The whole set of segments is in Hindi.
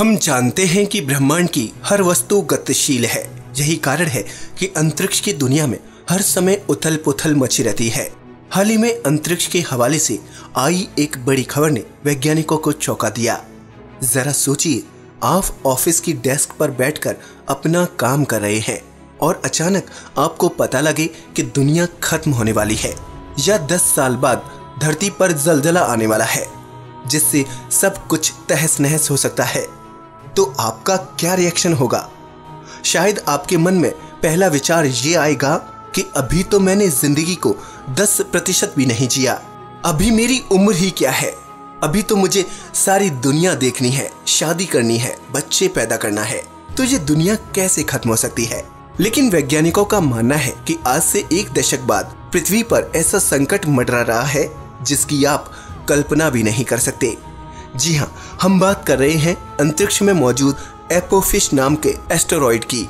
हम जानते हैं कि ब्रह्मांड की हर वस्तु गतिशील है। यही कारण है कि अंतरिक्ष की दुनिया में हर समय उथल पुथल मची रहती है। हाल ही में अंतरिक्ष के हवाले से आई एक बड़ी खबर ने वैज्ञानिकों को चौंका दिया। जरा सोचिए, आप ऑफिस की डेस्क पर बैठकर अपना काम कर रहे हैं और अचानक आपको पता लगे कि दुनिया खत्म होने वाली है या 10 साल बाद धरती पर जलजला आने वाला है जिससे सब कुछ तहस नहस हो सकता है। तो आपका क्या रिएक्शन होगा? शायद आपके मन में पहला विचार ये आएगा कि अभी तो मैंने जिंदगी को 10% भी नहीं जिया, अभी मेरी उम्र ही क्या है, अभी तो मुझे सारी दुनिया देखनी है, शादी करनी है, बच्चे पैदा करना है, तो ये दुनिया कैसे खत्म हो सकती है। लेकिन वैज्ञानिकों का मानना है कि आज से 1 दशक बाद पृथ्वी पर ऐसा संकट मंडरा रहा है जिसकी आप कल्पना भी नहीं कर सकते। जी हाँ, हम बात कर रहे हैं अंतरिक्ष में मौजूद एपोफिस नाम के एस्टेरॉइड की,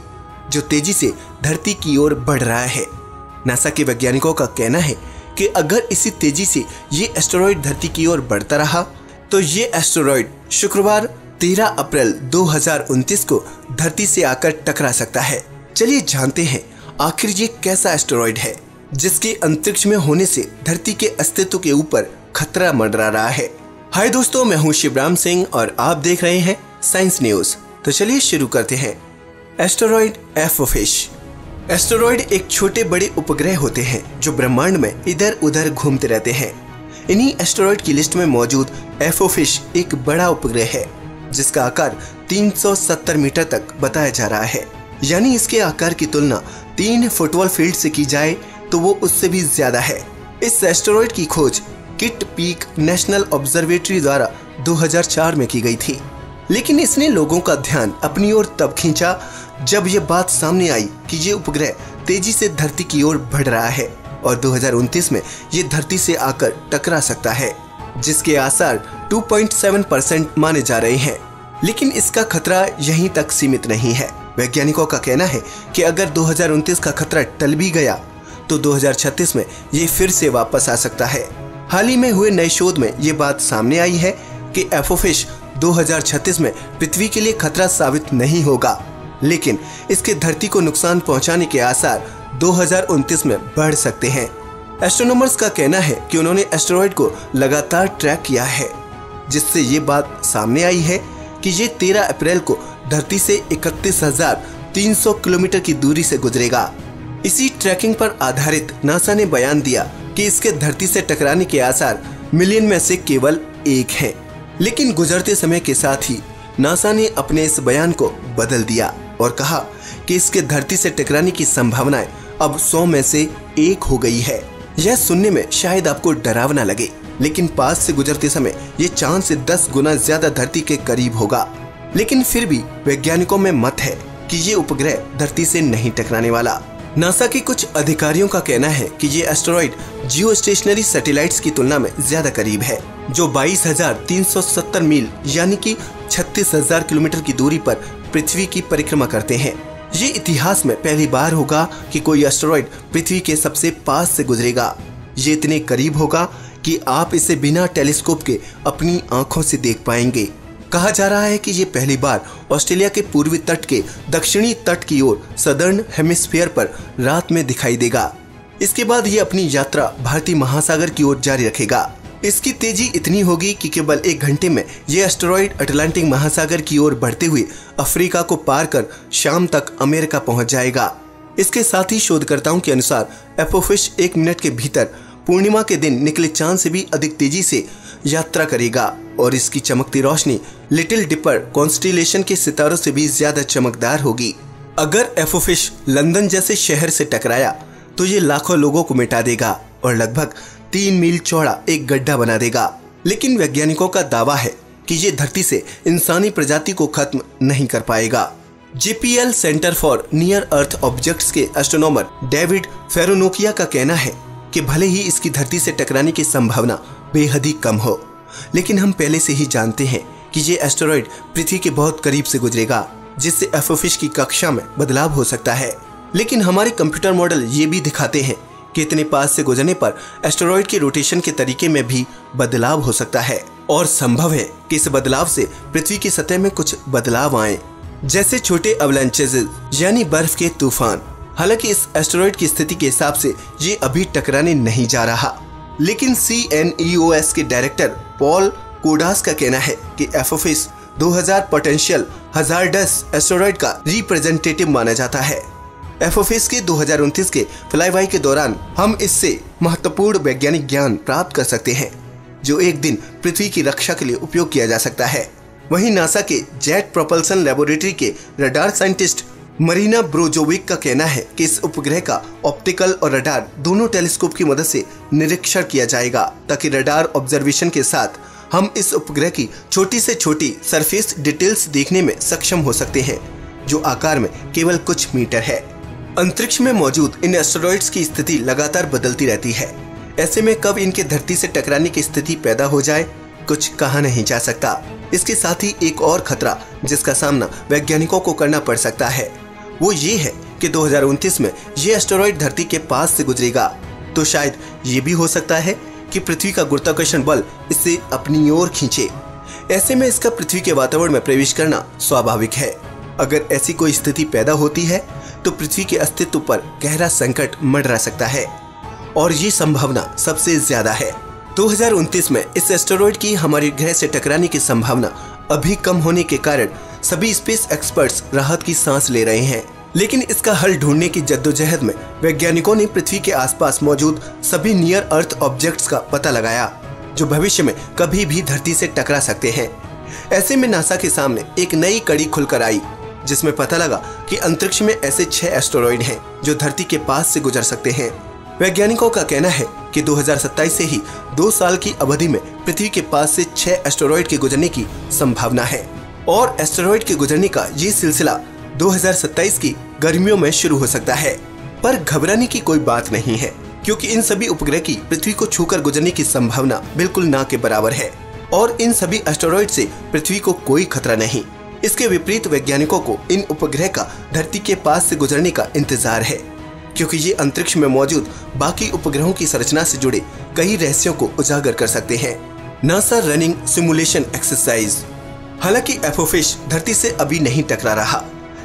जो तेजी से धरती की ओर बढ़ रहा है। नासा के वैज्ञानिकों का कहना है कि अगर इसी तेजी से ये एस्टेरॉइड धरती की ओर बढ़ता रहा तो ये एस्टेरॉइड शुक्रवार 13 अप्रैल 2029 को धरती से आकर टकरा सकता है। चलिए जानते हैं आखिर ये कैसा एस्टेरॉइड है जिसके अंतरिक्ष में होने से धरती के अस्तित्व के ऊपर खतरा मंडरा रहा है। हाय दोस्तों, मैं हूं शिवराम सिंह और आप देख रहे हैं साइंस न्यूज। तो चलिए शुरू करते हैं। Asteroid Apophis. एस्टेरॉइड एक छोटे बड़े उपग्रह होते हैं जो ब्रह्मांड में इधर उधर घूमते रहते हैं। इन्हीं एस्टेरॉइड की लिस्ट में मौजूद एपोफिस एक बड़ा उपग्रह है जिसका आकार 370 मीटर तक बताया जा रहा है। यानी इसके आकार की तुलना 3 फुटबॉल फील्ड से की जाए तो वो उससे भी ज्यादा है। इस एस्टेरॉइड की खोज किट पीक नेशनल ऑब्जर्वेटरी द्वारा 2004 में की गई थी, लेकिन इसने लोगों का ध्यान अपनी ओर तब खींचा जब यह बात सामने आई कि ये उपग्रह तेजी से धरती की ओर बढ़ रहा है और 2029 में ये धरती से आकर टकरा सकता है, जिसके आसार 2.7% माने जा रहे हैं। लेकिन इसका खतरा यहीं तक सीमित नहीं है। वैज्ञानिकों का कहना है कि अगर 2029 का खतरा टल भी गया तो 2036 में ये फिर से वापस आ सकता है। हाल ही में हुए नए शोध में ये बात सामने आई है कि एपोफिस 2036 में पृथ्वी के लिए खतरा साबित नहीं होगा, लेकिन इसके धरती को नुकसान पहुंचाने के आसार 2029 में बढ़ सकते हैं। एस्ट्रोनॉमर्स का कहना है कि उन्होंने एस्टेरॉइड को लगातार ट्रैक किया है, जिससे ये बात सामने आई है कि ये 13 अप्रैल को धरती से 31,300 किलोमीटर की दूरी से गुजरेगा। इसी ट्रैकिंग पर आधारित नासा ने बयान दिया कि इसके धरती से टकराने के आसार मिलियन में से केवल 1 हैं। लेकिन गुजरते समय के साथ ही नासा ने अपने इस बयान को बदल दिया और कहा कि इसके धरती से टकराने की संभावनाएं अब 100 में से 1 हो गई है। यह सुनने में शायद आपको डरावना लगे, लेकिन पास से गुजरते समय ये चांद से 10 गुना ज्यादा धरती के करीब होगा। लेकिन फिर भी वैज्ञानिकों में मत है कि ये उपग्रह धरती से नहीं टकराने वाला। नासा के कुछ अधिकारियों का कहना है कि ये एस्टेरॉइड जियोस्टेशनरी सैटेलाइट्स की तुलना में ज्यादा करीब है, जो 22,370 मील यानी कि 36,000 किलोमीटर की दूरी पर पृथ्वी की परिक्रमा करते हैं। ये इतिहास में पहली बार होगा कि कोई एस्टेरॉइड पृथ्वी के सबसे पास से गुजरेगा। ये इतने करीब होगा कि आप इसे बिना टेलीस्कोप के अपनी आंखों से देख पाएंगे। कहा जा रहा है कि ये पहली बार ऑस्ट्रेलिया के पूर्वी तट के दक्षिणी तट की ओर सदर्न हेमिस्फीयर पर रात में दिखाई देगा। इसके बाद ये अपनी यात्रा भारतीय महासागर की ओर जारी रखेगा। इसकी तेजी इतनी होगी कि केवल 1 घंटे में ये एस्टेरॉइड अटलांटिक महासागर की ओर बढ़ते हुए अफ्रीका को पार कर शाम तक अमेरिका पहुंच जाएगा। इसके साथ ही शोधकर्ताओं के अनुसार एपोफिस 1 मिनट के भीतर पूर्णिमा के दिन निकले चांद से भी अधिक तेजी से यात्रा करेगा और इसकी चमकती रोशनी लिटिल डिपर कॉन्स्टेलेशन के सितारों से भी ज्यादा चमकदार होगी। अगर एपोफिस लंदन जैसे शहर से टकराया तो ये लाखों लोगों को मिटा देगा और लगभग 3 मील चौड़ा एक गड्ढा बना देगा। लेकिन वैज्ञानिकों का दावा है कि ये धरती से इंसानी प्रजाति को खत्म नहीं कर पाएगा। JPL centre for near earth objects के एस्ट्रोनॉमर डेविड फेरोनोकिया का कहना है कि भले ही इसकी धरती से टकराने की संभावना बेहद ही कम हो, लेकिन हम पहले से ही जानते हैं कि ये एस्टेरॉइड पृथ्वी के बहुत करीब से गुजरेगा, जिससे एपोफिस की कक्षा में बदलाव हो सकता है। लेकिन हमारे कंप्यूटर मॉडल ये भी दिखाते हैं कि इतने पास से गुजरने पर एस्टेरॉइड के रोटेशन के तरीके में भी बदलाव हो सकता है और संभव है कि इस बदलाव से पृथ्वी की सतह में कुछ बदलाव आए, जैसे छोटे अवलांचेस यानी बर्फ के तूफान। हालांकि इस एस्टेरॉइड की स्थिति के हिसाब से ये अभी टकराने नहीं जा रहा, लेकिन CNEOS के डायरेक्टर पॉल कोडास का कहना है कि एपोफिस 2000 पोटेंशियल हजार्डस एस्टेरॉइड का रिप्रेजेंटेटिव माना जाता है। एपोफिस के 2029 के फ्लाईबाई के दौरान हम इससे महत्वपूर्ण वैज्ञानिक ज्ञान प्राप्त कर सकते हैं, जो एक दिन पृथ्वी की रक्षा के लिए उपयोग किया जा सकता है। वहीं नासा के जेट प्रोपल्सन लेबोरेटरी के रडार साइंटिस्ट मरीना ब्रोजोविक का कहना है कि इस उपग्रह का ऑप्टिकल और रडार दोनों टेलीस्कोप की मदद से निरीक्षण किया जाएगा, ताकि रडार ऑब्जर्वेशन के साथ हम इस उपग्रह की छोटी से छोटी सरफेस डिटेल्स देखने में सक्षम हो सकते हैं, जो आकार में केवल कुछ मीटर है। अंतरिक्ष में मौजूद इन एस्टेरॉइड्स की स्थिति लगातार बदलती रहती है। ऐसे में कब इनके धरती से टकराने की स्थिति पैदा हो जाए, कुछ कहा नहीं जा सकता। इसके साथ ही एक और खतरा जिसका सामना वैज्ञानिकों को करना पड़ सकता है, वो ये है कि 2029 में ये एस्टेरॉइड धरती के पास से गुजरेगा, तो शायद ये भी हो सकता है कि पृथ्वी का गुरुत्वाकर्षण बल इसे अपनी ओर खींचे। ऐसे में इसका पृथ्वी के वातावरण में प्रवेश करना स्वाभाविक है। अगर ऐसी कोई स्थिति पैदा होती है तो पृथ्वी के अस्तित्व पर गहरा संकट मंडरा सकता है, और ये संभावना सबसे ज्यादा है। 2029 में इस एस्टेरॉइड की हमारे ग्रह से टकराने की संभावना अभी कम होने के कारण सभी स्पेस एक्सपर्ट्स राहत की सांस ले रहे हैं, लेकिन इसका हल ढूंढने की जद्दोजहद में वैज्ञानिकों ने पृथ्वी के आसपास मौजूद सभी नियर अर्थ ऑब्जेक्ट्स का पता लगाया, जो भविष्य में कभी भी धरती से टकरा सकते हैं। ऐसे में नासा के सामने एक नई कड़ी खुलकर आई, जिसमें पता लगा कि अंतरिक्ष में ऐसे 6 एस्टेरॉइड हैं जो धरती के पास से गुजर सकते हैं। वैज्ञानिकों का कहना है कि 2027 से ही 2 साल की अवधि में पृथ्वी के पास से 6 एस्टेरॉइड के गुजरने की संभावना है, और एस्टेरॉइड के गुजरने का ये सिलसिला 2027 की गर्मियों में शुरू हो सकता है। पर घबराने की कोई बात नहीं है, क्योंकि इन सभी उपग्रह की पृथ्वी को छूकर गुजरने की संभावना बिल्कुल ना के बराबर है, और इन सभी एस्टेरॉइड से पृथ्वी को कोई खतरा नहीं। इसके विपरीत वैज्ञानिकों को इन उपग्रह का धरती के पास से गुजरने का इंतजार है, क्योंकि ये अंतरिक्ष में मौजूद बाकी उपग्रहों की संरचना से जुड़े कई रहस्यों को उजागर कर सकते हैं। NASA running simulation exercise. हालांकि एपोफिस धरती से अभी नहीं टकरा रहा,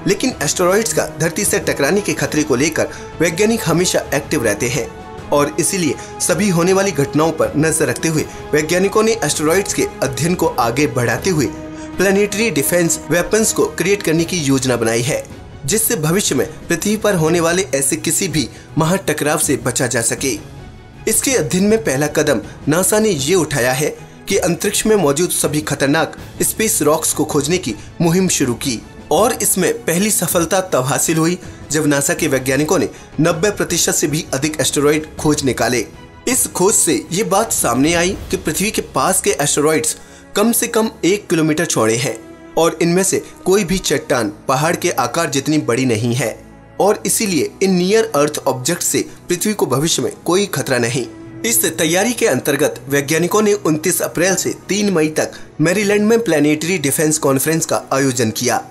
लेकिन एस्टेरॉइड्स का धरती से टकराने के खतरे को लेकर वैज्ञानिक हमेशा एक्टिव रहते हैं, और इसीलिए सभी होने वाली घटनाओं पर नजर रखते हुए वैज्ञानिकों ने एस्टेरॉइड्स के अध्ययन को आगे बढ़ाते हुए प्लानिटरी डिफेंस वेपन्स को क्रिएट करने की योजना बनाई है, जिससे भविष्य में पृथ्वी पर होने वाले ऐसे किसी भी महाटकराव से बचा जा सके। इसके अध्ययन में पहला कदम नासा ने ये उठाया है कि अंतरिक्ष में मौजूद सभी खतरनाक स्पेस रॉक्स को खोजने की मुहिम शुरू की, और इसमें पहली सफलता तब हासिल हुई जब नासा के वैज्ञानिकों ने 90% से भी अधिक एस्टेरॉइड खोज निकाले। इस खोज से ये बात सामने आई कि पृथ्वी के पास के एस्टेरॉइड्स कम से कम 1 किलोमीटर चौड़े हैं, और इनमें से कोई भी चट्टान पहाड़ के आकार जितनी बड़ी नहीं है, और इसीलिए इन नियर अर्थ ऑब्जेक्ट से पृथ्वी को भविष्य में कोई खतरा नहीं। इस तैयारी के अंतर्गत वैज्ञानिकों ने 29 अप्रैल से 3 मई तक मैरीलैंड में प्लानिटरी डिफेंस कॉन्फ्रेंस का आयोजन किया।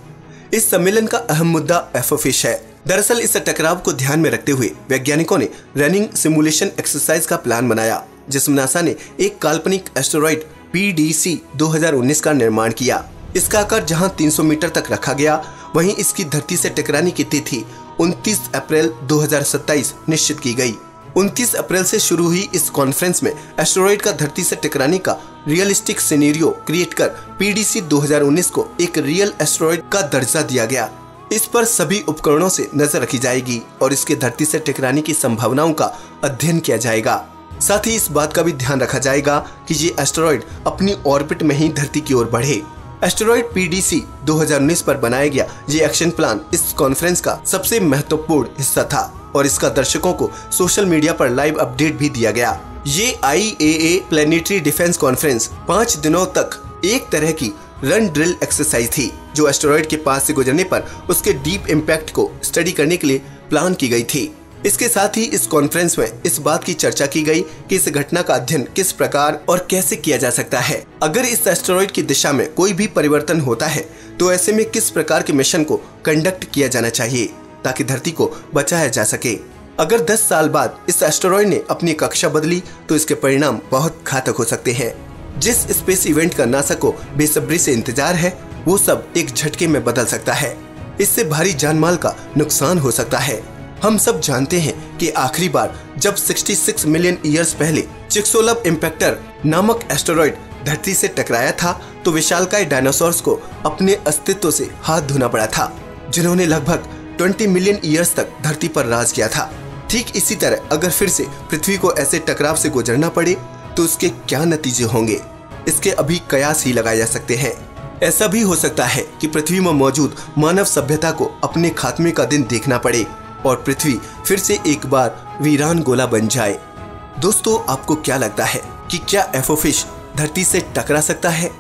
इस सम्मेलन का अहम मुद्दा एपोफिस है। दरअसल इस टकराव को ध्यान में रखते हुए वैज्ञानिकों ने रनिंग सिमुलेशन एक्सरसाइज का प्लान बनाया, जिसमें नासा ने एक काल्पनिक एस्टेरॉइड PDC 2019 का निर्माण किया। इसका आकार जहां 300 मीटर तक रखा गया, वहीं इसकी धरती से टकराने की तिथि 29 अप्रैल 2027 निश्चित की गई। 29 अप्रैल से शुरू हुई इस कॉन्फ्रेंस में एस्टेरॉइड का धरती से टकराने का रियलिस्टिक सिनेरियो क्रिएट कर PDC 2019 को एक रियल एस्टेरॉइड का दर्जा दिया गया। इस पर सभी उपकरणों से नजर रखी जाएगी और इसके धरती से टकराने की संभावनाओं का अध्ययन किया जाएगा। साथ ही इस बात का भी ध्यान रखा जाएगा कि ये एस्टेरॉइड अपनी ऑर्बिट में ही धरती की ओर बढ़े। एस्टेरॉइड PDC 2019 पर बनाया गया ये एक्शन प्लान इस कॉन्फ्रेंस का सबसे महत्वपूर्ण हिस्सा था, और इसका दर्शकों को सोशल मीडिया पर लाइव अपडेट भी दिया गया। ये IAA प्लानिटरी डिफेंस कॉन्फ्रेंस 5 दिनों तक एक तरह की रन ड्रिल एक्सरसाइज थी, जो एस्टेरॉइड के पास से गुजरने पर उसके डीप इम्पैक्ट को स्टडी करने के लिए प्लान की गई थी। इसके साथ ही इस कॉन्फ्रेंस में इस बात की चर्चा की गई कि इस घटना का अध्ययन किस प्रकार और कैसे किया जा सकता है। अगर इस एस्टेरॉइड की दिशा में कोई भी परिवर्तन होता है तो ऐसे में किस प्रकार के मिशन को कंडक्ट किया जाना चाहिए ताकि धरती को बचाया जा सके। अगर 10 साल बाद इस एस्टेरॉइड ने अपनी कक्षा बदली तो इसके परिणाम बहुत घातक हो सकते हैं। जिस स्पेस इवेंट का नासा को बेसब्री से इंतजार है वो सब एक झटके में बदल सकता है। इससे भारी जानमाल का नुकसान हो सकता है। हम सब जानते हैं कि आखिरी बार जब 66 मिलियन ईयर्स पहले चिक्सोलव इम्पैक्टर नामक एस्टेरॉइड धरती से टकराया था तो विशालकाय डायनासोर्स को अपने अस्तित्व से हाथ धोना पड़ा था, जिन्होंने लगभग 20 मिलियन ईयर्स तक धरती पर राज किया था। ठीक इसी तरह अगर फिर से पृथ्वी को ऐसे टकराव से गुजरना पड़े तो उसके क्या नतीजे होंगे, इसके अभी कयास ही लगाए जा सकते हैं। ऐसा भी हो सकता है कि पृथ्वी में मौजूद मानव सभ्यता को अपने खात्मे का दिन देखना पड़े और पृथ्वी फिर से एक बार वीरान गोला बन जाए। दोस्तों, आपको क्या लगता है कि क्या एफओफिश धरती से टकरा सकता है?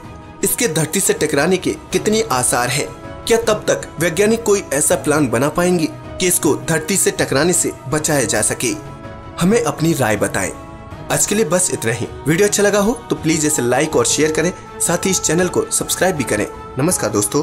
इसके धरती से टकराने के कितने आसार हैं? क्या तब तक वैज्ञानिक कोई ऐसा प्लान बना पाएंगे कि इसको धरती से टकराने से बचाया जा सके? हमें अपनी राय बताएं। आज के लिए बस इतना ही। वीडियो अच्छा लगा हो तो प्लीज इसे लाइक और शेयर करें, साथ ही इस चैनल को सब्सक्राइब भी करें। नमस्कार दोस्तों।